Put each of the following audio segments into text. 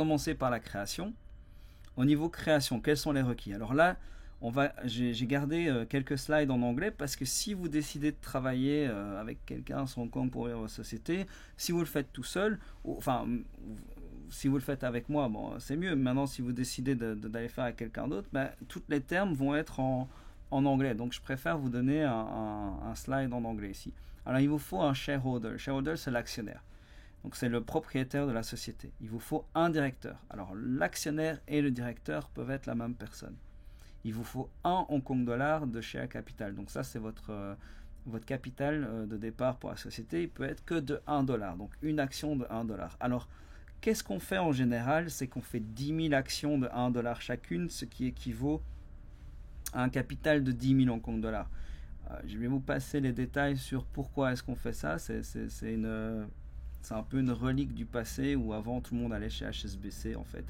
commencer par la création. Au niveau création, quels sont les requis? Alors là, j'ai gardé quelques slides en anglais parce que si vous décidez de travailler avec quelqu'un à Hong Kong pour ouvrir votre société, si vous le faites tout seul, enfin, si vous le faites avec moi, bon, c'est mieux. Maintenant, si vous décidez d'aller faire avec quelqu'un d'autre, ben, tous les termes vont être en anglais. Donc, je préfère vous donner un slide en anglais ici. Alors, il vous faut un shareholder. Le shareholder, c'est l'actionnaire. Donc, c'est le propriétaire de la société. Il vous faut un directeur. Alors, l'actionnaire et le directeur peuvent être la même personne. Il vous faut un Hong Kong dollar de share capital. Donc, ça, c'est votre capital de départ pour la société. Il peut être que de 1 dollar. Donc, une action de 1 dollar. Alors, qu'est-ce qu'on fait en général? C'est qu'on fait 10 000 actions de 1 dollar chacune, ce qui équivaut à un capital de 10 000 Hong Kong dollars. Je vais vous passer les détails sur pourquoi est-ce qu'on fait ça. C'est un peu une relique du passé où avant tout le monde allait chez HSBC en fait.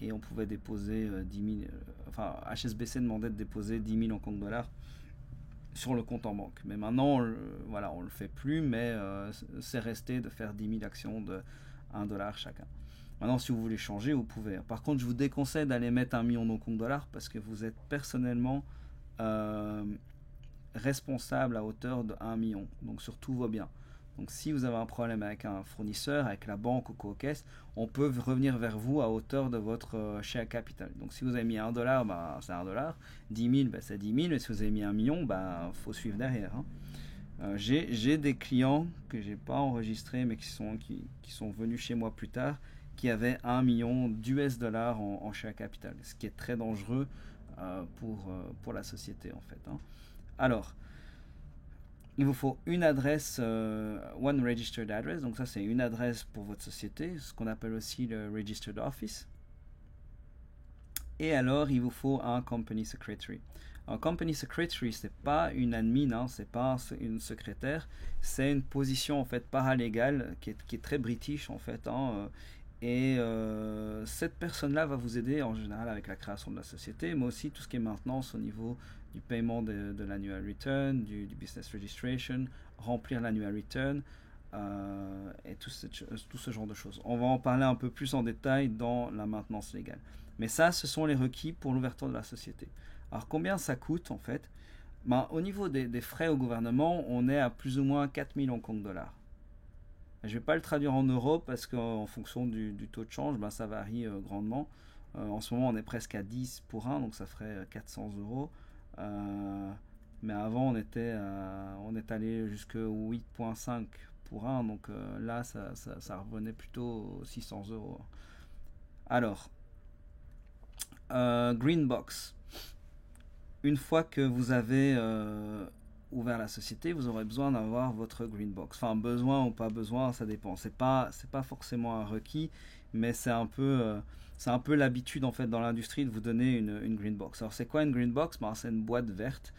Et on pouvait déposer 10 000... enfin, HSBC demandait de déposer 10 000 Hong Kong dollars sur le compte en banque. Mais maintenant, voilà, on le fait plus, mais c'est resté de faire 10 000 actions de 1 dollar chacun. Maintenant, si vous voulez changer, vous pouvez. Par contre, je vous déconseille d'aller mettre 1 million de Hong Kong dollars parce que vous êtes personnellement responsable à hauteur de 1 million. Donc, sur tout va bien. Donc, si vous avez un problème avec un fournisseur, avec la banque ou co-caisse, on peut revenir vers vous à hauteur de votre share capital. Donc, si vous avez mis 1 dollar, bah, c'est 1 dollar. 10 000, bah, c'est 10 000. Et si vous avez mis 1 million, bah, faut suivre derrière. Hein. J'ai des clients que j'ai pas enregistrés, mais qui sont venus chez moi plus tard, qui avaient 1 million d'US dollars en share capital, ce qui est très dangereux pour la société en fait. Hein. Alors, il vous faut une adresse, one registered address, donc ça c'est une adresse pour votre société, ce qu'on appelle aussi le registered office. Et alors, il vous faut un company secretary. Un company secretary, c'est pas une admin, hein, c'est pas une secrétaire, c'est une position en fait paralégale qui est très british en fait. Hein, et cette personne-là va vous aider en général avec la création de la société, mais aussi tout ce qui est maintenance au niveau du paiement de l'annual return, du business registration, remplir l'annual return et tout ce genre de choses. On va en parler un peu plus en détail dans la maintenance légale. Mais ça, ce sont les requis pour l'ouverture de la société. Alors combien ça coûte en fait? Ben, au niveau des frais au gouvernement, on est à plus ou moins 4000 Hong Kong dollars. Je ne vais pas le traduire en euros parce qu'en fonction du taux de change, ben, ça varie grandement. En ce moment, on est presque à 10 pour 1, donc ça ferait 400 euros. Mais avant, on est allé jusqu'à 8,5 pour 1, donc là, ça revenait plutôt 600 euros. Alors, Green Box. Une fois que vous avez ouvert la société, vous aurez besoin d'avoir votre Green Box. Enfin, besoin ou pas besoin, ça dépend. C'est pas forcément un requis, mais c'est un peu l'habitude en fait dans l'industrie de vous donner une Green Box. Alors, c'est quoi une Green Box? Ben, c'est une boîte verte,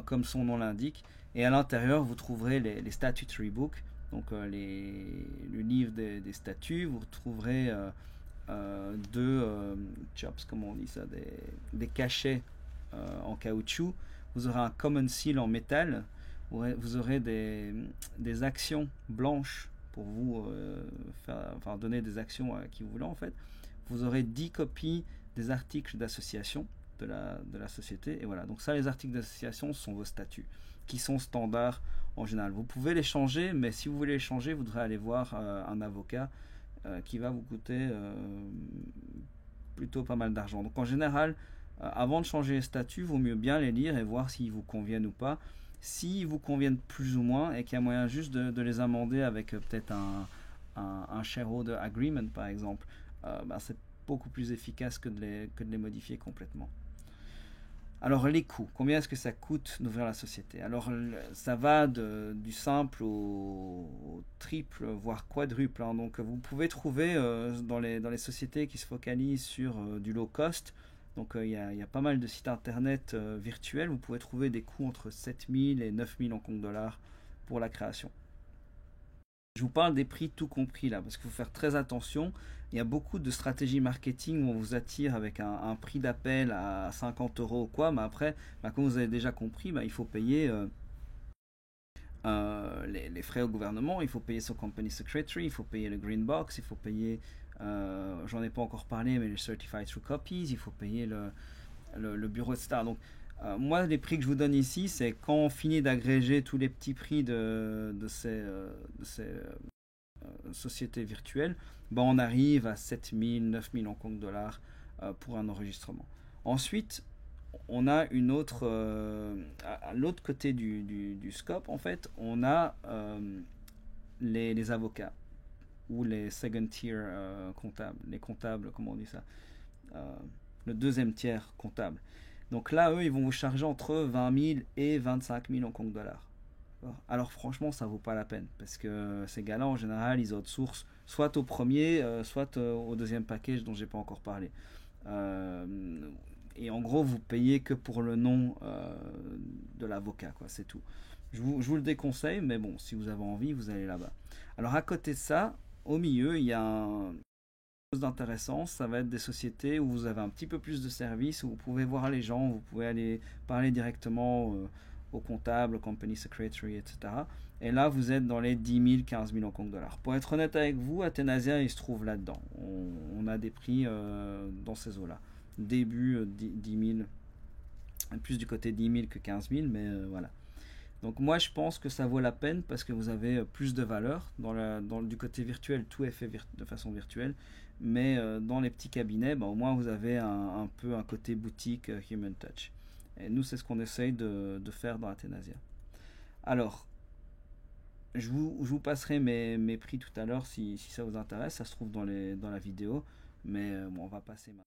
comme son nom l'indique. Et à l'intérieur, vous trouverez les statutory books, donc le livre des statuts. Vous retrouverez chops, comment on dit ça, des cachets en caoutchouc. Vous aurez un common seal en métal. Vous aurez des actions blanches pour vous donner des actions à qui vous voulez en fait. Vous aurez 10 copies des articles d'association de la société. Et voilà, donc ça, les articles d'association sont vos statuts qui sont standards en général. Vous pouvez les changer, mais si vous voulez les changer, vous devrez aller voir un avocat qui va vous coûter plutôt pas mal d'argent. Donc en général, avant de changer les statuts, il vaut mieux bien les lire et voir s'ils vous conviennent ou pas. S'ils vous conviennent plus ou moins et qu'il y a moyen juste de les amender avec peut-être un shareholder agreement par exemple, c'est beaucoup plus efficace que de les modifier complètement. Alors les coûts, combien est-ce que ça coûte d'ouvrir la société? Alors ça va du simple au triple, voire quadruple. Hein. Donc vous pouvez trouver dans les sociétés qui se focalisent sur du low cost, donc il y a pas mal de sites internet virtuels, vous pouvez trouver des coûts entre 7000 et 9000 Hong Kong dollars pour la création. Je vous parle des prix tout compris là, parce qu'il faut faire très attention. Il y a beaucoup de stratégies marketing où on vous attire avec un prix d'appel à 50 euros ou quoi, mais après, comme vous avez déjà compris, il faut payer les frais au gouvernement, il faut payer son company secretary, il faut payer le green box, il faut payer J'en ai pas encore parlé, mais les Certified True Copies, il faut payer le bureau, etc. Donc, moi, les prix que je vous donne ici, c'est quand on finit d'agréger tous les petits prix de ces sociétés virtuelles, ben on arrive à 7000, 9000 Hong Kong dollars pour un enregistrement. Ensuite, on a une autre, à l'autre côté du scope, en fait, on a les avocats ou les second tier comptables, les comptables, comment on dit ça, euh, le deuxième tiers comptable. Donc là, eux, ils vont vous charger entre 20 000 et 25 000 Hong Kong dollars. Alors franchement, ça vaut pas la peine parce que ces gars-là, en général, ils outsourcent soit au premier, soit au deuxième package dont j'ai pas encore parlé. Euh, et en gros, vous payez que pour le nom de l'avocat, quoi, c'est tout. Je vous le déconseille, mais bon, si vous avez envie, vous allez là-bas. Alors à côté de ça, au milieu, il y a chose d'intéressant, ça va être des sociétés où vous avez un petit peu plus de services, où vous pouvez voir les gens, vous pouvez aller parler directement au comptable, au company secretary, etc. Et là, vous êtes dans les 10 000, 15 000 Hong Kong dollars. Pour être honnête avec vous, Athénasia, il se trouve là-dedans. On a des prix dans ces eaux-là. Début 10 000, plus du côté 10 000 que 15 000, mais voilà. Donc moi je pense que ça vaut la peine parce que vous avez plus de valeur. Du côté virtuel, tout est fait de façon virtuelle. Mais dans les petits cabinets, au moins vous avez un peu un côté boutique Human Touch. Et nous c'est ce qu'on essaye de faire dans Athénasia. Alors, je vous passerai mes prix tout à l'heure si ça vous intéresse. Ça se trouve dans la vidéo. Mais bon, on va passer maintenant.